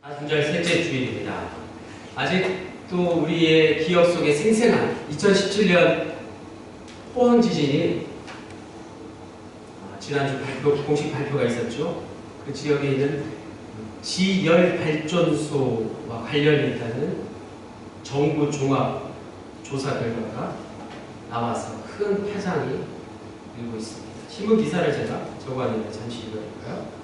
안순절 셋째 주일입니다. 아직도 우리의 기억 속에 생생한 2017년 포항 지진이 지난주 공식 발표가 있었죠. 그 지역에 있는 지열 발전소와 관련이 있다는 정부 종합 조사 결과가 나와서 큰 파장이 일고 있습니다. 신문 기사를 제가 적어왔는데 잠시 읽어볼까요?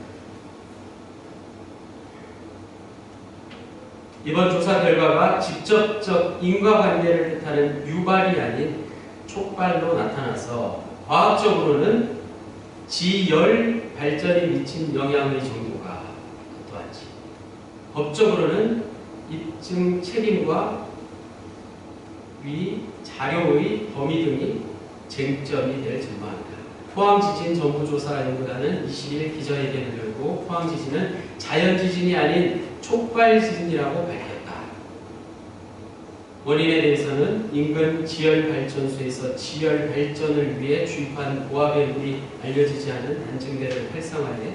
이번 조사 결과가 직접적 인과관계를 뜻하는 유발이 아닌 촉발로 나타나서 과학적으로는 지열 발전이 미친 영향의 정도가 어떠한지, 법적으로는 입증 책임과 위 자료의 범위 등이 쟁점이 될 전망입니다. 포항지진 정부조사연구단은 20일 기자회견을 열고 포항지진은 자연지진이 아닌 촉발지진이라고 밝혔다. 원인에 대해서는 인근 지열발전소에서 지열발전을 위해 주입한 고압의 물이 알려지지 않은 안증대를 활성화해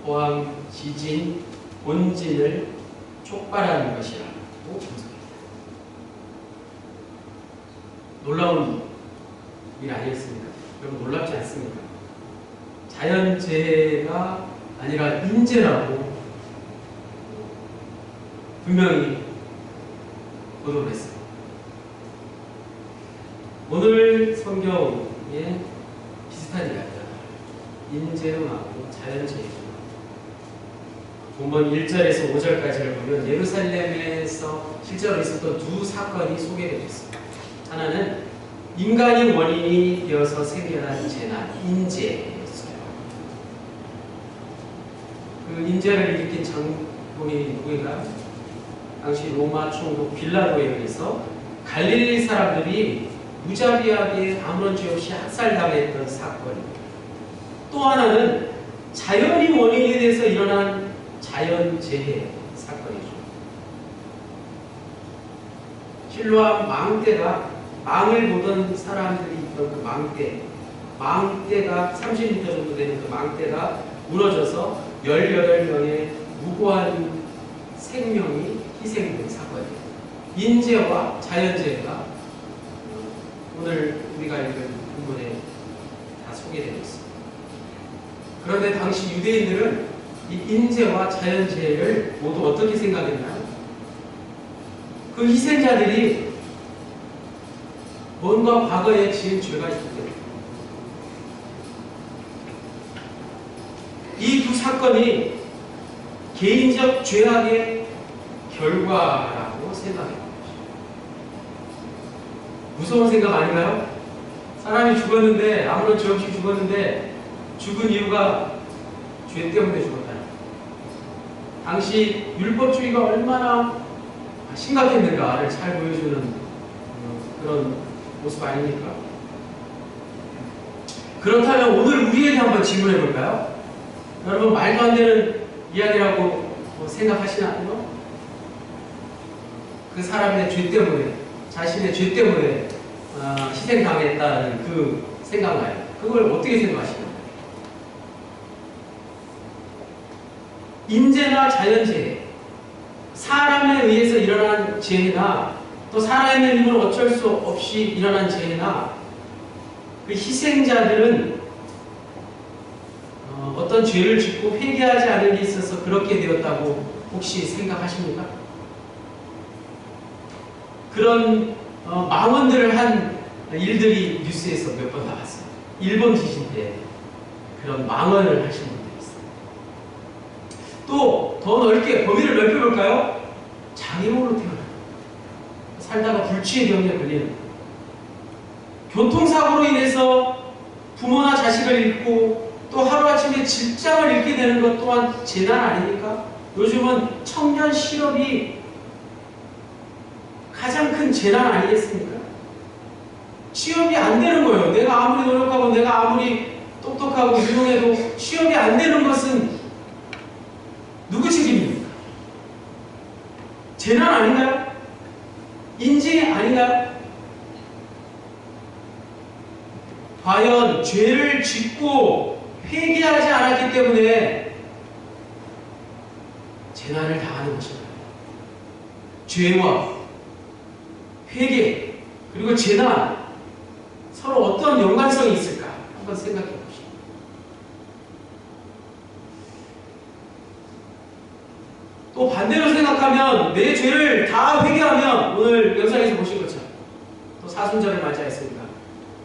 포항지진 본진을 촉발하는 것이라고 분석했다. 놀라운 일 아니었습니까? 여러분 놀랍지 않습니까? 자연재해가 아니라 인재라고 분명히 보도를 했습니다. 오늘 성경에 비슷한 이야기가 인재음하고 자연재해죠. 본문 1절에서 5절까지를 보면 예루살렘에서 실제로 있었던 두 사건이 소개되어 있습니다. 하나는 인간이 원인이 되어서 생겨난 재난, 인재였어요. 그 인재를 일으킨 장본인이 누구인가요? 당시 로마 총독 빌라도에 의해서 갈릴리 사람들이 무자비하게 아무런 죄 없이 학살당했던 사건입니다. 또 하나는 자연이 원인이 돼서 일어난 자연재해 사건이죠. 실로암 망대가 망을 보던 사람들이 있던 그 망대가 30m 정도 되는 그 망대가 무너져서 18명의 무고한 생명이 희생된 사건이에요. 인재와 자연재해가 오늘 우리가 읽은 본문에 다 소개되어 있습니다. 그런데 당시 유대인들은 이 인재와 자연재해를 모두 어떻게 생각했나요? 그 희생자들이 뭔가 과거에 지은 죄가 있기 때문에 이 두 사건이 개인적 죄악의 결과라고 생각해요. 무서운 생각 아닌가요? 사람이 죽었는데, 아무런 죄 없이 죽었는데 죽은 이유가 죄 때문에 죽었다. 당시 율법주의가 얼마나 심각했는가를 잘 보여주는 그런 모습 아닙니까? 그렇다면 오늘 우리에게 한번 질문해 볼까요? 여러분, 말도 안 되는 이야기라고 생각하시나요? 그 사람의 죄 때문에, 자신의 죄 때문에 희생당했다는 그 생각나요. 그걸 어떻게 생각하시나요? 인재나 자연재해, 사람에 의해서 일어난 재해나 또 사람의 힘으로 어쩔 수 없이 일어난 재해나 그 희생자들은 어떤 죄를 짓고 회개하지 않은 게 있어서 그렇게 되었다고 혹시 생각하십니까? 그런 망언들을 한 일들이 뉴스에서 몇 번 나왔어요. 일본 지진 때 그런 망언을 하신 분들이 있어요. 또 더 넓게 범위를 넓혀볼까요? 장애물로 태어나 살다가 불치의 병에 걸리는, 교통사고로 인해서 부모나 자식을 잃고 또 하루아침에 직장을 잃게 되는 것 또한 재난 아닙니까? 요즘은 청년 실업이 가장 큰 재난 아니겠습니까? 취업이 안 되는 거예요. 내가 아무리 노력하고 내가 아무리 똑똑하고 유능해도 취업이 안 되는 것은 누구 책임입니까? 재난 아닌가요? 인재 아닌가요? 과연 죄를 짓고 회개하지 않았기 때문에 재난을 당하는 것인가요? 죄와 회개 그리고 재난 서로 어떤 연관성이 있을까? 한번 생각해 보시죠. 또 반대로 생각하면 내 죄를 다 회개하면 오늘 영상에서 보신 것처럼 또 사순절을 맞이했습니다.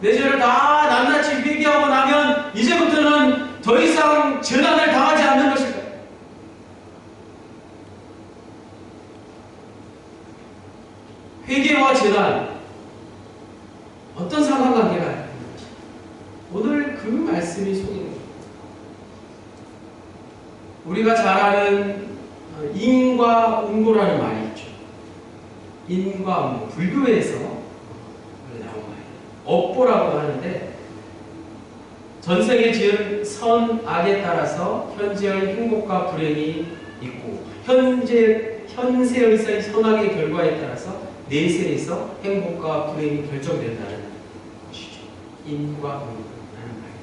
내 죄를 다 낱낱이 회개하고 나면 이제부터는 더 이상 재난을 당하지 않는 것일까요? 회개와 재난 어떤 상관관계가 있는 것일까요? 오늘 그 말씀이 소개됩니다. 우리가 잘 아는 인과응보라는 말이 있죠. 인과응보, 불교에서 나온 말이에요. 업보라고 하는데 전생에 지은 선악에 따라서 현재의 행복과 불행이 있고 현세에서의 선악의 결과에 따라서 내세에서 행복과 불행이 결정된다는 것이죠. 인과응보라는 말이에요.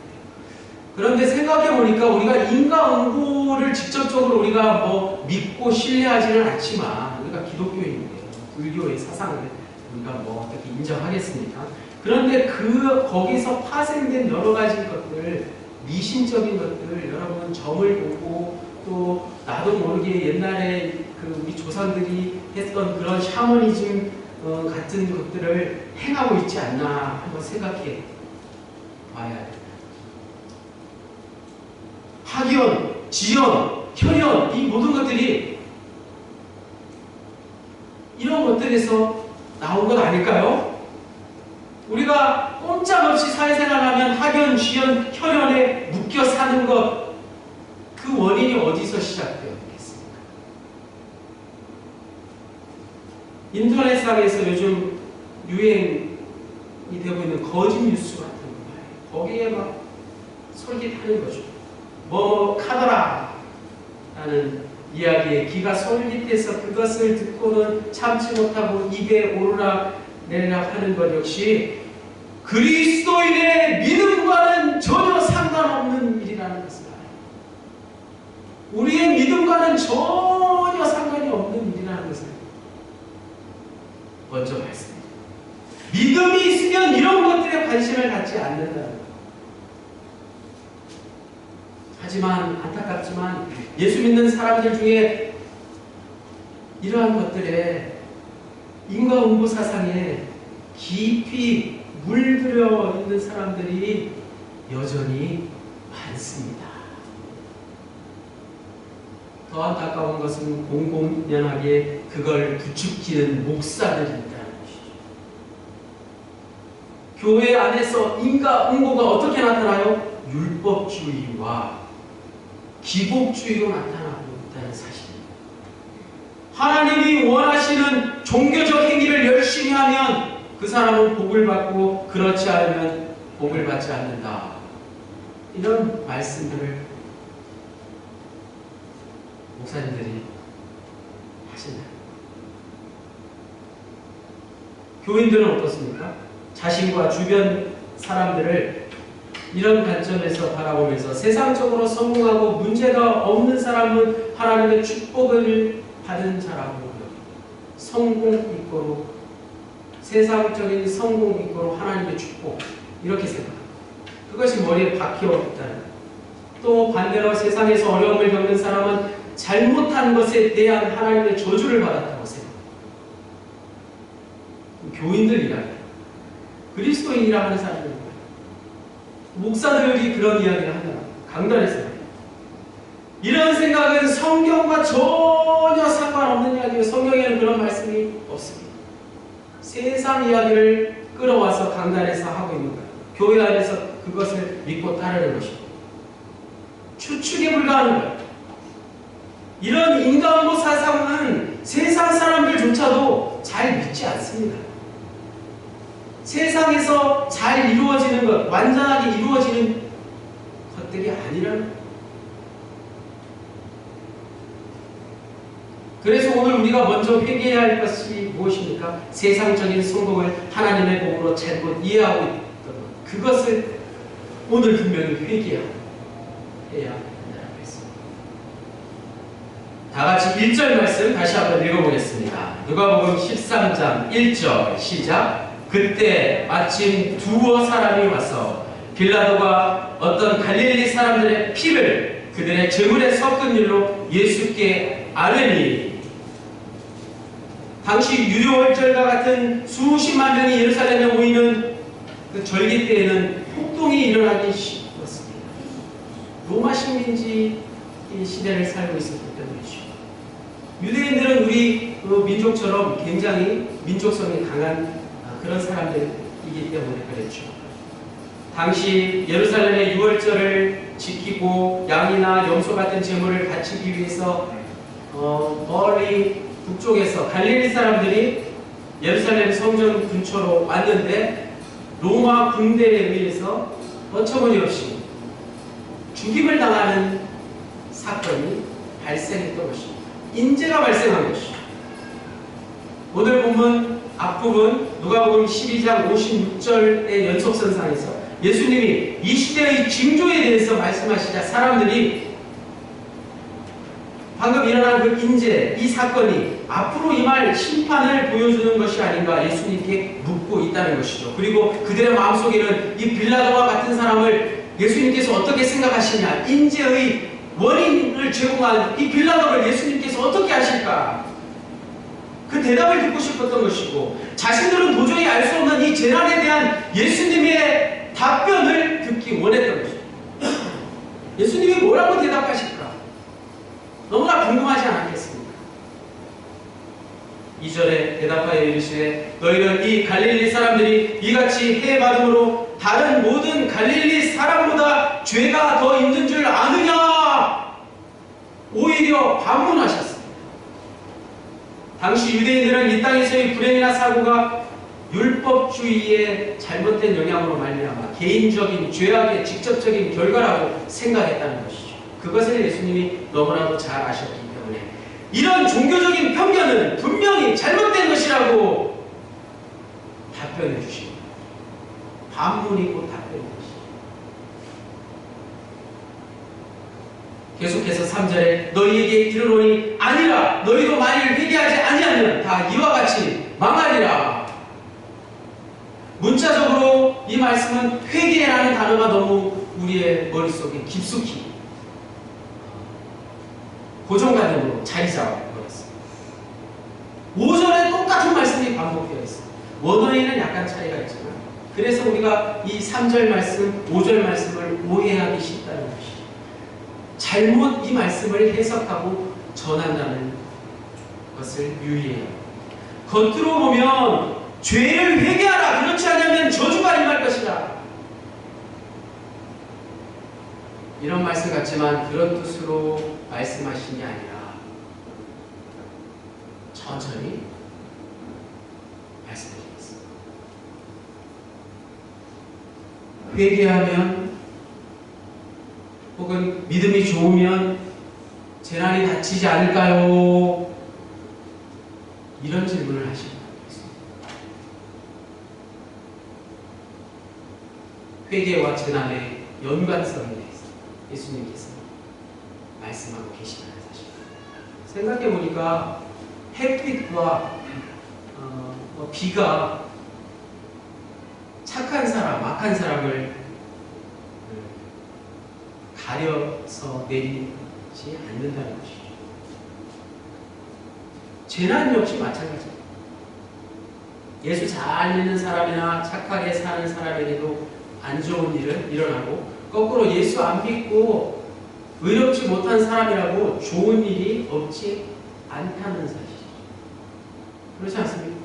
그런데 생각해보니까 우리가 인과응보를 직접적으로 우리가 뭐 믿고 신뢰하지는 않지만 우리가 기독교인인데 불교의 사상을 우리가 뭐 어떻게 인정하겠습니까? 그런데 거기서 파생된 여러 가지 것들, 미신적인 것들, 여러분 점을 보고 또 나도 모르게 옛날에 우리 조상들이 했던 그런 샤머니즘 같은 것들을 행하고 있지 않나 한번 생각해 봐야 돼요. 학연, 지연, 혈연 이 모든 것들이 이런 것들에서 나온 것 아닐까요? 우리가 꼼짝없이 사회생활하면 학연, 지연, 혈연에 묶여 사는 것 그 원인이 어디서 시작되었겠습니까? 인터넷상에서 요즘 유행이 되고 있는 거짓 뉴스 같은 거 거기에 막 솔깃하는 거죠. 뭐 카더라 라는 이야기에 귀가 솔깃해서 그것을 듣고는 참지 못하고 입에 오르락 내리락 하는 것 역시 그리스도인의 믿음과는 전혀 상관없는 일이라는 것을 알아요. 우리의 믿음과는 전혀 상관이 없는 일이라는 것을 먼저 말씀드립니다. 믿음이 있으면 이런 것들에 관심을 갖지 않는다는 것. 하지만 안타깝지만 예수 믿는 사람들 중에 이러한 것들에 인과응보 사상에 깊이 물들여 있는 사람들이 여전히 많습니다. 더 안타까운 것은 공공연하게 그걸 부추기는 목사들이 있다는 것이죠. 교회 안에서 인과응보가 어떻게 나타나요? 율법주의와 기복주의로 나타나고 있다는 사실입니다. 하나님이 원하시는 종교적 행위를 열심히 하면 그 사람은 복을 받고 그렇지 않으면 복을 받지 않는다. 이런 말씀들을 목사님들이 하신다. 교인들은 어떻습니까? 자신과 주변 사람들을 이런 관점에서 바라보면서 세상적으로 성공하고 문제가 없는 사람은 하나님의 축복을 받은 자라고 성공 이꼬로 세상적인 성공 이꼬로 하나님의 축복 이렇게 생각합니다. 그것이 머리에 박혀 있다는. 또 반대로 세상에서 어려움을 겪는 사람은 잘못한 것에 대한 하나님의 저주를 받았다고 생각합니다. 교인들이라 그리스도인이라 하는 사람들 목사들이 그런 이야기를 한다. 강단에서 이런 생각은 성경과 전혀 상관없는 이야기예요. 성경에는 그런 말씀이 없습니다. 세상 이야기를 끌어와서 강단에서 하고 있는 거예요. 교회 안에서 그것을 믿고 따르는 것입니다. 추측에 불과한 거예요. 이런 인과응보 사상은 세상 사람들조차도 잘 믿지 않습니다. 세상에서 잘 이루어지는 것, 완전하게 이루어지는 것들이 아니라는 거예요. 그래서 오늘 우리가 먼저 회개해야 할 것이 무엇입니까? 세상적인 성공을 하나님의 복으로 잘못 이해하고 있던 것. 그것을 오늘 분명히 회개해야 한다고 했습니다. 다 같이 1절 말씀 다시 한번 읽어보겠습니다. 누가복음 13장 1절 시작. 그때 마침 두어 사람이 와서 빌라도가 어떤 갈릴리 사람들의 피를 그들의 제물에 섞은 일로 예수께 아뢰니, 당시 유료월절과 같은 수십만 명이 예루살렘에 모이는 그 절기 때에는 폭동이 일어나기 쉽었습니다. 로마 식민지 시대를 살고 있었기 때문이죠. 유대인들은 우리 민족처럼 굉장히 민족성이 강한 그런 사람들이기 때문에 그랬죠. 당시 예루살렘의 유월절을 지키고 양이나 염소 같은 제물을 바치기 위해서 멀리 북쪽에서 갈릴리 사람들이 예루살렘 성전 근처로 왔는데 로마 군대에 의해서 어처구니없이 죽임을 당하는 사건이 발생했던 것입니다. 인재가 발생한 것이죠. 오늘 본문 앞부분 누가복음 12장 56절의 연속선상에서 예수님이 이 시대의 징조에 대해서 말씀하시자 사람들이 방금 일어난 그 인재, 이 사건이 앞으로 임할 심판을 보여주는 것이 아닌가 예수님께 묻고 있다는 것이죠. 그리고 그들의 마음속에는 이 빌라도와 같은 사람을 예수님께서 어떻게 생각하시냐, 인재의 원인을 제공한 이 빌라도를 예수님께서 어떻게 하실까, 그 대답을 듣고 싶었던 것이고, 자신들은 도저히 알 수 없는 이 재난에 대한 예수님의 답변을 듣기 원했던 것이죠. 예수님이 뭐라고 대답하실까 너무나 궁금하지 않았겠습니까? 2절에 대답하여 이르시되 너희는 이 갈릴리 사람들이 이같이 해받음으로 다른 모든 갈릴리 사람보다 죄가 더 있는 줄 아느냐? 오히려 반문하셨습니다. 당시 유대인들은 이 땅에서의 불행이나 사고가 율법주의의 잘못된 영향으로 말미암아 개인적인 죄악의 직접적인 결과라고 생각했다는 것이죠. 그것을 예수님이 너무나도 잘 아셨기 때문에 이런 종교적인 편견은 분명히 잘못된 것이라고 답변해 주십니다. 반문이 곧 답변인 것이죠. 계속해서 3절에 너희에게 이르노니 아니라 너희도 만일 회개하지 아니하면 다 이와 같이 망하리라. 문자적으로 이 말씀은 회개라는 단어가 너무 우리의 머릿속에 깊숙이 고정관념으로 자리 잡아버렸습니다. 5절에 똑같은 말씀이 반복되어 있습니다. 원어에는 약간 차이가 있지만 그래서 우리가 이 3절 말씀, 5절 말씀을 오해하기 쉽다는 것이죠. 잘못 이 말씀을 해석하고 전한다는 것을 유의해야 합니다. 겉으로 보면 죄를 회개하라, 그렇지 않으면 저주가 임할 것이다, 이런 말씀 같지만 그런 뜻으로 말씀하신 게 아니라 천천히 말씀드리겠습니다. 회개하면 혹은 믿음이 좋으면 재난이 닥치지 않을까요? 이런 질문을 하십니다. 회개와 재난의 연관성에 대해서 예수님께서 말씀하고 계시다는 사실. 생각해보니까 햇빛과 비가 착한 사람, 악한 사람을 가려서 내리지 않는다는 것이죠. 재난 역시 마찬가지입니다. 예수 잘 믿는 사람이나 착하게 사는 사람에게도 안 좋은 일은 일어나고, 거꾸로 예수 안 믿고 의롭지 못한 사람이라고 좋은 일이 없지 않다는 사실이죠. 그렇지 않습니까?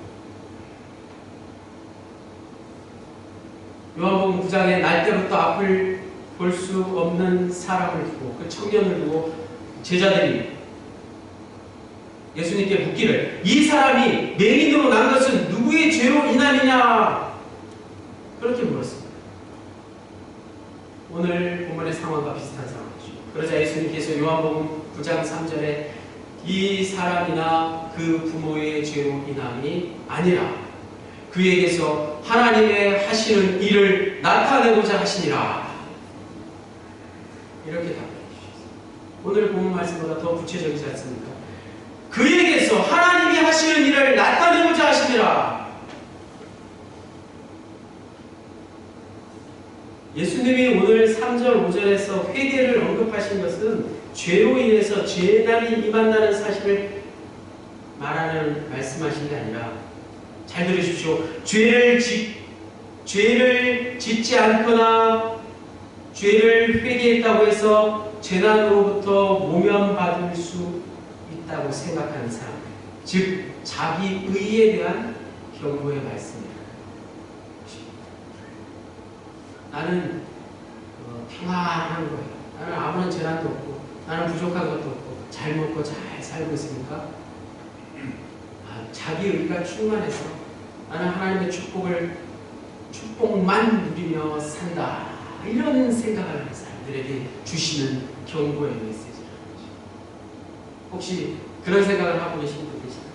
요한복음 9장에 날 때부터 앞을 볼 수 없는 사람을 두고, 그 청년을 두고 제자들이 예수님께 묻기를, 이 사람이 맹인으로 난 것은 누구의 죄로 인함이냐? 그렇게 물었습니다. 오늘 본문의 상황과 비슷한 상황이죠. 그러자 예수님께서 요한복음 9장 3절에 이 사람이나 그 부모의 죄로 인함이 아니라 그에게서 하나님의 하시는 일을 나타내고자 하시니라, 이렇게 답변해 주셨습니다. 오늘 본문 말씀보다 더 구체적이지 않습니까? 그에게서 하나님이 하시는 일을 나타내고자 하심이라. 예수님이 오늘 3절 5절에서 회개를 언급하신 것은 죄로 인해서 죄난이 임한다는 사실을 말씀하신 게 아니라, 잘 들으십시오. 죄를 짓지 않거나 죄를 회개했다고 해서 재난으로부터 모면받을 수 있다고 생각하는 사람, 즉 자기 의에 대한 경고의 말씀입니다. 나는 평안한 거예요. 나는 아무런 재난도 없고, 나는 부족한 것도 없고, 잘 먹고 잘 살고 있으니까 자기 의가 충만해서 나는 하나님의 축복만 누리며 산다, 이런 생각을 하는 사람들에게 주시는 경고의 메시지라는 거죠. 혹시 그런 생각을 하고 계신 분 계신가요?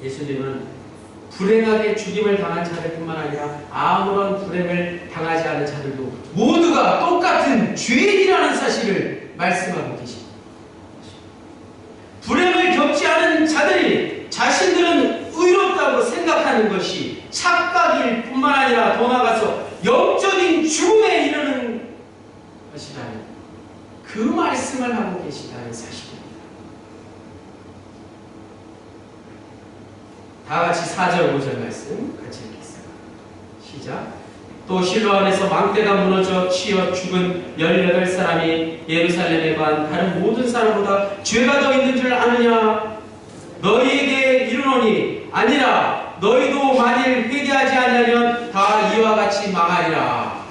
예수님은 불행하게 죽임을 당한 자들뿐만 아니라 아무런 불행을 당하지 않은 자들도 모두가 똑같은 죄인이라는 사실을 말씀하고 계십니다. 불행을 겪지 않은 자들이 자신들은 의롭다고 생각하는 것이 착각일 뿐만 아니라 더 나아가서 영적인 죽음에 이르는 것이라는 그 말씀을 하고 계시다는 사실입니다. 다 같이 4절 5절 말씀 같이 읽겠습니다. 시작. 또 실로 안에서 망대가 무너져 치여 죽은 18사람이 예루살렘에 관 다른 모든 사람보다 죄가 더 있는 줄 아느냐? 너희에게 이르노니 아니라 너희도 만일 회개하지 않으면 다 이와 같이 망하리라.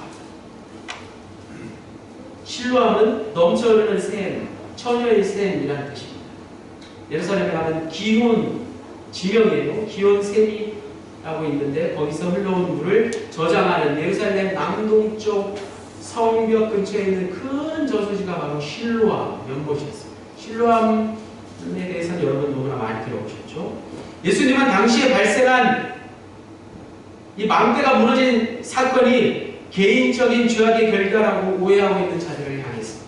실로암은 넘쳐 흐르는 샘, 처녀의 샘이라는 뜻입니다. 예루살렘에 가면 기혼 지명이에요. 기온샘이라고 있는데 거기서 흘러온 물을 저장하는 예루살렘 남동쪽 성벽 근처에 있는 큰 저수지가 바로 실로암 연못이었어요. 실로암에 대해서는 여러분 너무나 많이 들어보셨죠. 예수님은 당시에 발생한 이 망대가 무너진 사건이 개인적인 죄악의 결과라고 오해하고 있는 자들을 향해서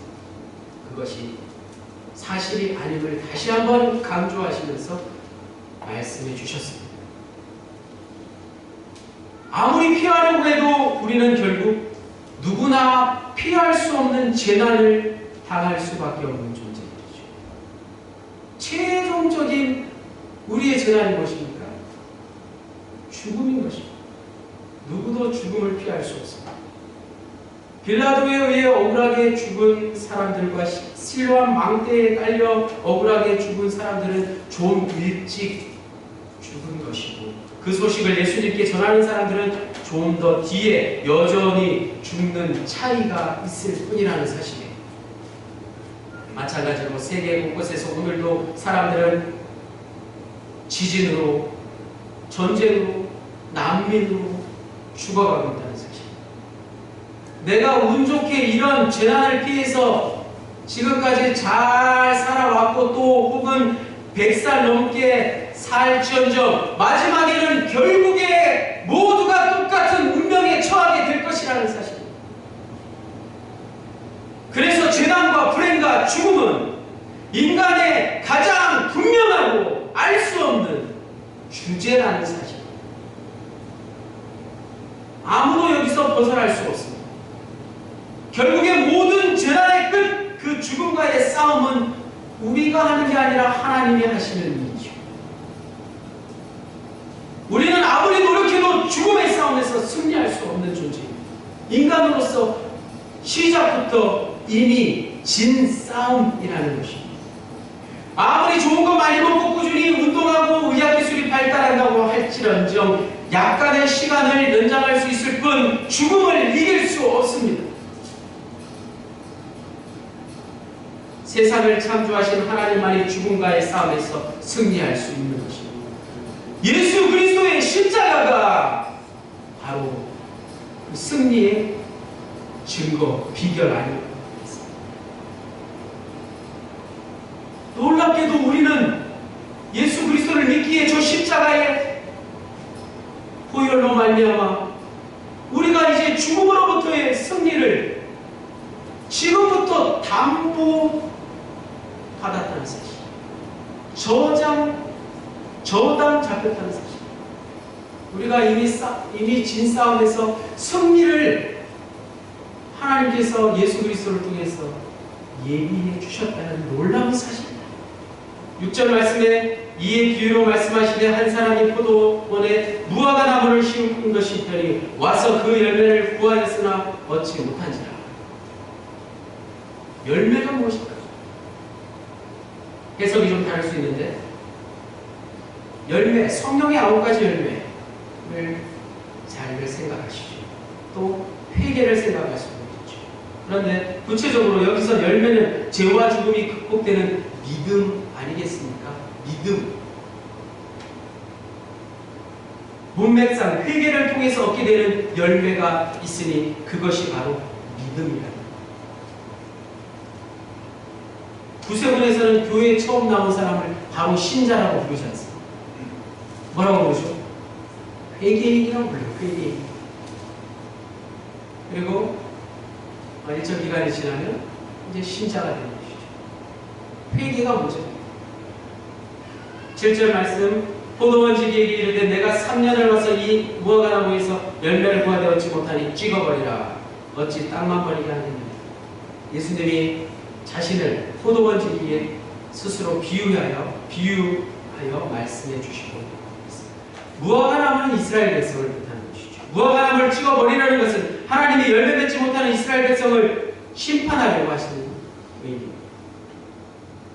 그것이 사실이 아님을 다시 한번 강조하시면서 말씀해 주셨습니다. 아무리 피하려고 해도 우리는 결국 누구나 피할 수 없는 재난을 당할 수밖에 없는 존재들이죠. 최종적인 우리의 재난이 무엇입니까? 죽음인 것입니다. 누구도 죽음을 피할 수 없습니다. 빌라도에 의해 억울하게 죽은 사람들과 실로암 망대에 깔려 억울하게 죽은 사람들은 좀 일찍 죽은 것이고, 그 소식을 예수님께 전하는 사람들은 좀 더 뒤에 여전히 죽는 차이가 있을 뿐이라는 사실이에요. 마찬가지로 세계 곳곳에서 오늘도 사람들은 지진으로, 전쟁으로, 난민으로 죽어가고 있다는 사실. 내가 운 좋게 이런 재난을 피해서 지금까지 잘 살아왔고 또 혹은 100살 넘게 살지언정 마지막에는 결국에 모두가 똑같은 운명에 처하게 될 것이라는 사실입니다. 그래서 재난과 불행과 죽음은 인간의 가장 분명하고 알 수 없는 주제라는 사실입니다. 아무도 여기서 벗어날 수 없습니다. 결국에 모든 재난의 끝, 그 죽음과의 싸움은 우리가 하는 게 아니라 하나님이 하시는 일이죠. 우리는 아무리 노력해도 죽음의 싸움에서 승리할 수 없는 존재입니다. 인간으로서 시작부터 이미 진 싸움이라는 것입니다. 아무리 좋은 거 많이 먹고 꾸준히 운동하고 의학기술이 발달한다고 할지언정 약간의 시간을 연장할 수 있을 뿐 죽음을 이길 수 없습니다. 세상을 창조하신 하나님만이 죽음과의 싸움에서 승리할 수 있는 것입니다. 예수 그리스도의 십자가가 바로 그 승리의 증거, 비결 아니겠습니까? 놀랍게도 우리는 예수 그리스도를 믿기에 저 십자가의 보혈로 말미암아 우리가 이제 죽음으로부터의 승리를 지금부터 다 잡혔다는 사실. 저당 잡혔다는 사실. 우리가 이미 진 싸움에서 승리를 하나님께서 예수 그리스도를 통해서 예비해 주셨다는 놀라운 사실입니다. 6절 말씀에 이에 비유로 말씀하시되 한 사람이 포도원에 무화과 나무를 심은 것이 있더니 와서 그 열매를 구하였으나 얻지 못한지라. 열매가 무엇일까? 해석이 좀 다를 수 있는데 열매, 성령의 9가지 열매를 잘 생각하시죠. 또 회개를 생각할 수 있죠. 그런데 구체적으로 여기서 열매는 죄와 죽음이 극복되는 믿음 아니겠습니까? 믿음. 문맥상 회개를 통해서 얻게 되는 열매가 있으니 그것이 바로 믿음이다. 구세군에서는 교회에 처음 나온 사람을 바로 신자라고 부르지 않습니다. 뭐라고 부르죠? 회개인이라고 불러요. 회개인. 그리고 일정 기간이 지나면 이제 신자가 되는 것이죠. 회개가 뭐죠? 7절 말씀, 포도원 지기에게 이르되 내가 3년을 와서 이 무화과 나무에서 열매를 구하되 얻지 못하니 찍어버리라. 어찌 땅만 버리게 하느냐. 예수님이 자신을 포도원 지기에 스스로 비유하여 말씀해 주시고 있습니다. 무화과 나무는 이스라엘 백성을 뜻하는 것이죠. 무화과 나무를 찍어버리라는 것은 하나님이 열매 맺지 못하는 이스라엘 백성을 심판하려고 하시는 의미입니다.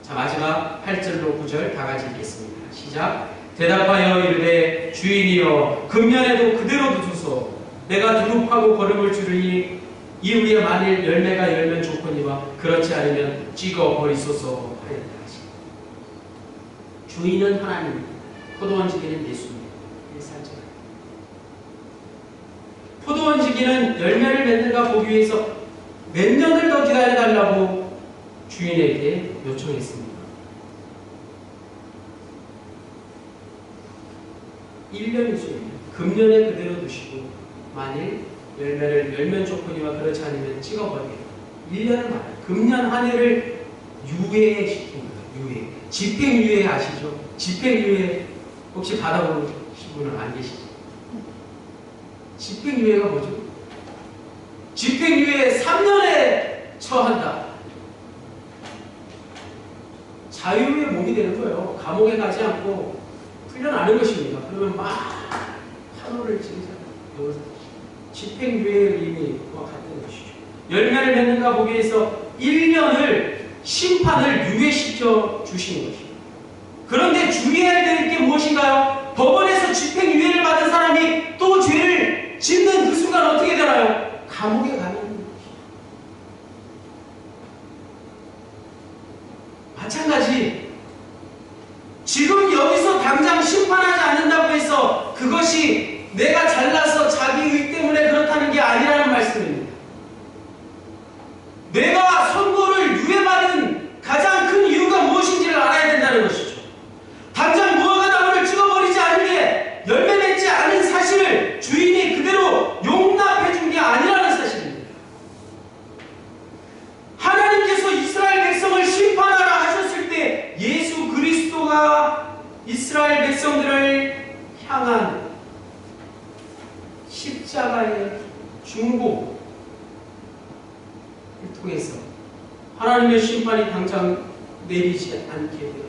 자, 마지막 8절로 9절 다 같이 읽겠습니다. 시작. 대답하여 이르되 주인이여 금년에도 그대로 두소서. 내가 두릅하고 거름을 주르니 이후에 만일 열매가 열면 좋거니와 그렇지 않으면 찍어버리소서 하였다. 주인은 하나님입니다. 포도원 지기는 예수입니다. 포도원 지기는 열매를 맺는가 보기 위해서 몇 년을 더 기다려달라고 주인에게 요청했습니다. 1년이죠. 금년에 그대로 두시고 만일 열매를 열면 좋거니와 그렇지 않으면 찍어버리게. 1년을 말해요. 금년 한 해를 유예시킨 거예요. 유예. 집행유예 아시죠? 집행유예 혹시 받아보신 분은 안 계시죠? 집행유예가 뭐죠? 집행유예 3년에 처한다. 자유의 몸이 되는 거예요. 감옥에 가지 않고 풀려나는 것입니다. 그러면 막 판호를 지르잖아요. 집행유예의 의미와 같은 것이죠. 열매를 맺는가 보기 위해서 1년을 심판을 유예시켜 주시는 것입니다. 그런데 주의해야 될 게 무엇인가요? 법원에서 집행유예를 받은 사람이 또 죄를 짓는 그 순간 어떻게 되나요? 감옥에 가는 것입니다. 마찬가지 지금 여기서 당장 심판하지 않는다고 해서 그것이 내가 잘나서 자기의 때문에 그렇다는 게 아니라는 말씀입니다. 내가 선고를 유예받은 가장 큰 이유가 무엇인지를 알아야 된다는 것이죠. 당장 무화과 나무를 찍어버리지 않으게 열매 맺지 않은 사실을 주인이 그대로 용납해 준 게 아니라는 사실입니다. 하나님께서 이스라엘 백성을 심판하라 하셨을 때 예수 그리스도가 이스라엘 백성들을 향한 십자가의 중보를 통해서 하나님의 심판이 당장 내리지 않게 되는 것입니다.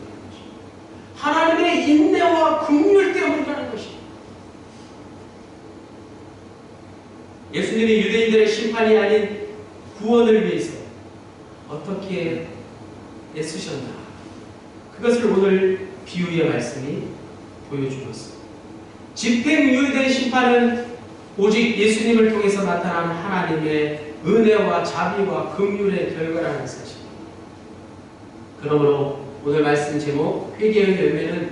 하나님의 인내와 긍휼 때문이라는 것입니다. 예수님이 유대인들의 심판이 아닌 구원을 위해서 어떻게 애쓰셨나, 그것을 오늘 비유의 말씀이 보여주었습니다. 집행유예된 심판은 오직 예수님을 통해서 나타나는 하나님의 은혜와 자비와 긍휼의 결과라는 사실입니다. 그러므로 오늘 말씀 제목 회개의 열매는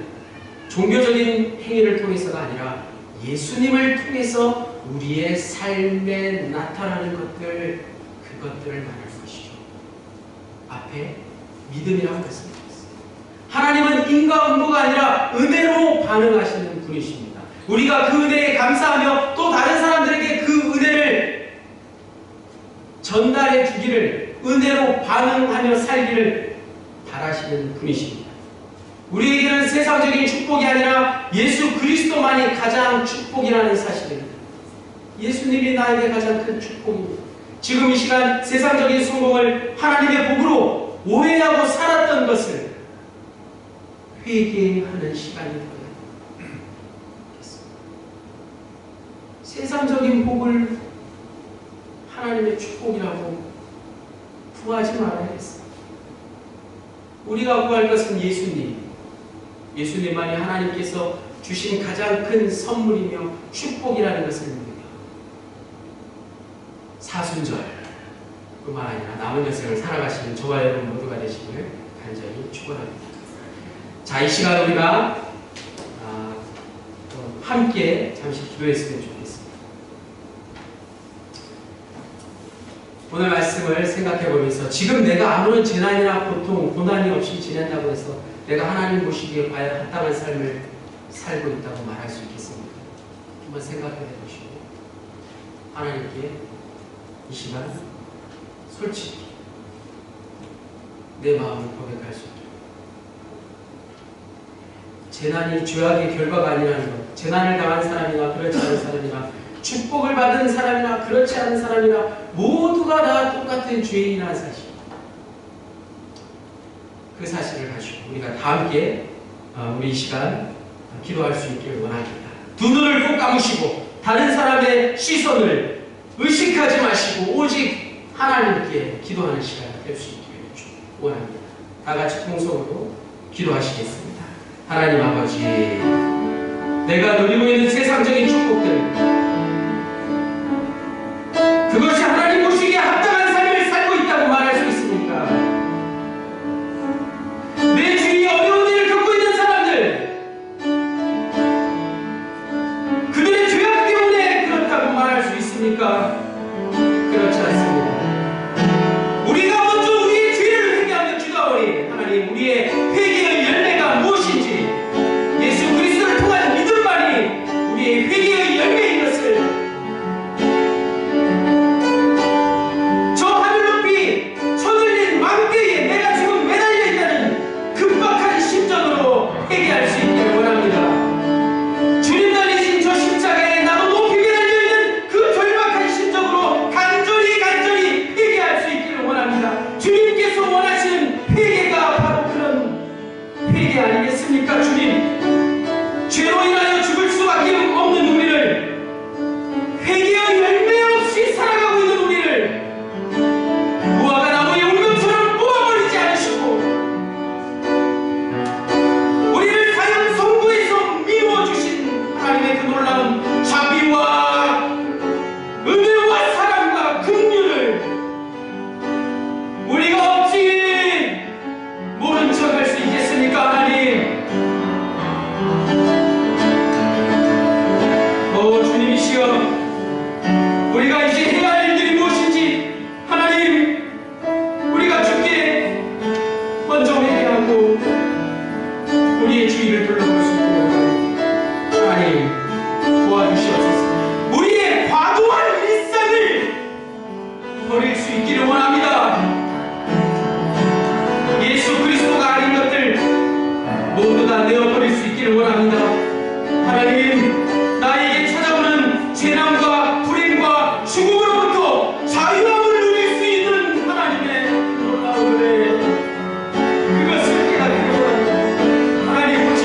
종교적인 행위를 통해서가 아니라 예수님을 통해서 우리의 삶에 나타나는 것들, 그것들을 말할 것이죠. 앞에 믿음이라고 말씀드렸습니다. 하나님은 인과응보가 아니라 은혜로 반응하시는 분이십니다. 우리가 그 은혜에 감사하며 또 다른 사람들에게 그 은혜를 전달해 주기를, 은혜로 반응하며 살기를 바라시는 분이십니다. 우리에게는 세상적인 축복이 아니라 예수 그리스도만이 가장 축복이라는 사실입니다. 예수님이 나에게 가장 큰 축복입니다. 지금 이 시간 세상적인 성공을 하나님의 복으로 오해하고 살았던 것을 회개하는 시간이 되어야 세상적인 복을 하나님의 축복이라고 구하지 말아야겠어요. 우리가 구할 것은 예수님만이 하나님께서 주신 가장 큰 선물이며 축복이라는 것을 믿으며 사순절 뿐만 아니라 남은 여생을 살아가시는 저와 여러분 모두가 되시기를 간절히 축원합니다. 자, 이 시간 우리가 함께 잠시 기도했으면 좋겠습니다. 오늘 말씀을 생각해 보면서 지금 내가 아무런 재난이나 고통, 고난이 없이 지낸다고 해서 내가 하나님 보시기에 과연 합당한 삶을 살고 있다고 말할 수 있겠습니까? 한번 생각해 보시고 하나님께 이 시간 솔직히 내 마음을 고백할 수 있도록 재난이 죄악의 결과가 아니라는 것, 재난을 당한 사람이나 그렇지 않은 사람이나 축복을 받은 사람이나 그렇지 않은 사람이나 모두가 다 똑같은 죄인이라는 사실, 그 사실을 가지고 우리가 다 함께 우리 이 시간 기도할 수 있기를 원합니다. 두 눈을 꼭 감으시고 다른 사람의 시선을 의식하지 마시고 오직 하나님께 기도하는 시간이 될 수 있기를 원합니다. 다 같이 통성으로 기도하시겠습니다. 하나님 아버지, 내가 누리고 있는 세상적인 축복들, 그것이 하나님 보시기에 합당한 삶을 살고 있다고 말할 수 있습니까? 내 주위에 어려운 일을 겪고 있는 사람들, 그들의 죄악 때문에 그렇다고 말할 수 있습니까? 그렇지 않습니다. 우리가 먼저 우리의 죄를 회개하며 기도하오니 하나님, 우리의 회개의 열매가 무엇인지 예수 그리스도를 통한 믿음만이 우리의 회개의 열매인 것을 저 하늘 높이 서늘린 망대에 내가 지금 매달려 있다는 급박한 심정으로 회개할 수 있기를 원합니다. 주님 달리신 저 십자가에 나도 높이 매달려 있는 그 절박한 심정으로 간절히 회개할 수 있기를 원합니다. 주님께서 원하시는 회개가 바로 그런 회개 아니겠습니까? 주님, 죄로 인하여 죽을 수밖에 없는 우리를, 회개의 열매 없이 살아가고 있는 우리를 무화과 나무의 옮금처럼 뽑아버리지 않으시고 우리를 사형 선고에서 미워주신 하나님의 그 놀라운 자비와 은혜와 사랑과 긍휼을 우리가 어찌 모른 척 할 수 있겠습니까? 하나님, 주님이시여, 우리가 이제 해야 할 일들이 무엇인지 하나님, 우리가 주께 먼저 회개하고 우리의 주의를 둘러볼 수 있도록 하나님 도와주시옵소서. 우리의 과도한 일상을 버릴 수 있기를 원합니다. 예수 그리스도가 아닌 것들 모두 다 내어버릴 수 있기를 원합니다. 하나님, 나에게 찾아오는 재난과 불행과 죽음으로부터 자유함을 누릴 수 있는 하나님의 놀라운 은혜, 그것을 깨닫기를 원합니다. 하나님, 오직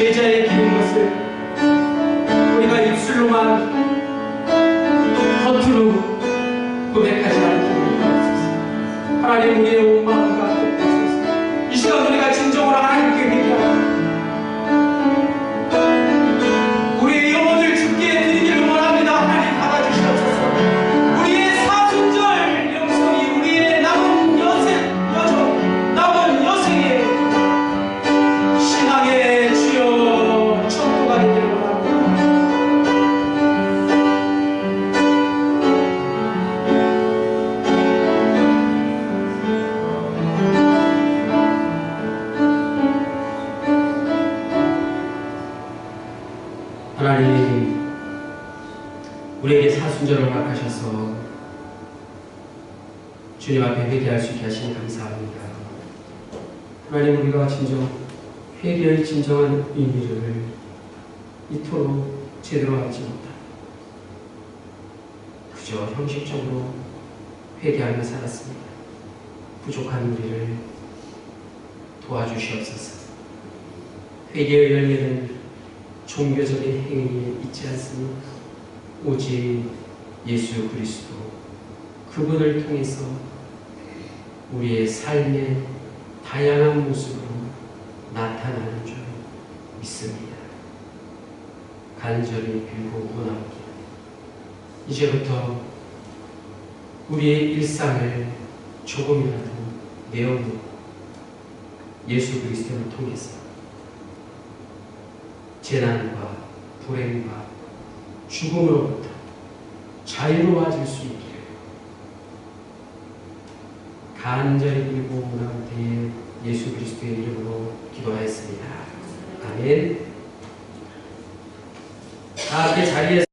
제자의 길인 것을 우리가 입술로만 겉으로 고백하지 않도록 하옵소서. 하나님, 우리의 온 마음과 뜻하소서. 이 시간 우리가 진정으로 하나님께 회개하고 우리의 영혼을 주께 드리기를 원합니다. 하나님, 받아주시옵소서. 우리의 사순절 영성이 우리의 남은 여생의 신앙의 주여 천도가 되기를 원합니다. 하나님, 우리에게 사순절을 허락하셔서 주님 앞에 회개할 수 있게 하시니 감사합니다. 하나님, 우리가 진정 회개의 진정한 의미를 이토록 제대로 알지 못하고 그저 형식적으로 회개하며 살았습니다. 부족한 우리를 도와주시옵소서. 회개의 열매는 종교적인 행위에 있지 않습니다. 오직 예수 그리스도 그분을 통해서 우리의 삶의 다양한 모습으로 나타나는 줄 믿습니다. 간절히 빌고 원합니다. 이제부터 우리의 일상을 조금이라도 내어놓고 예수 그리스도를 통해서 재난과 불행과 죽음으로부터 자유로워질 수 있기를 간절히 빌고 원하는 때에 예수 그리스도의 이름으로 기도하였습니다. 아멘. 다 함께 자리에서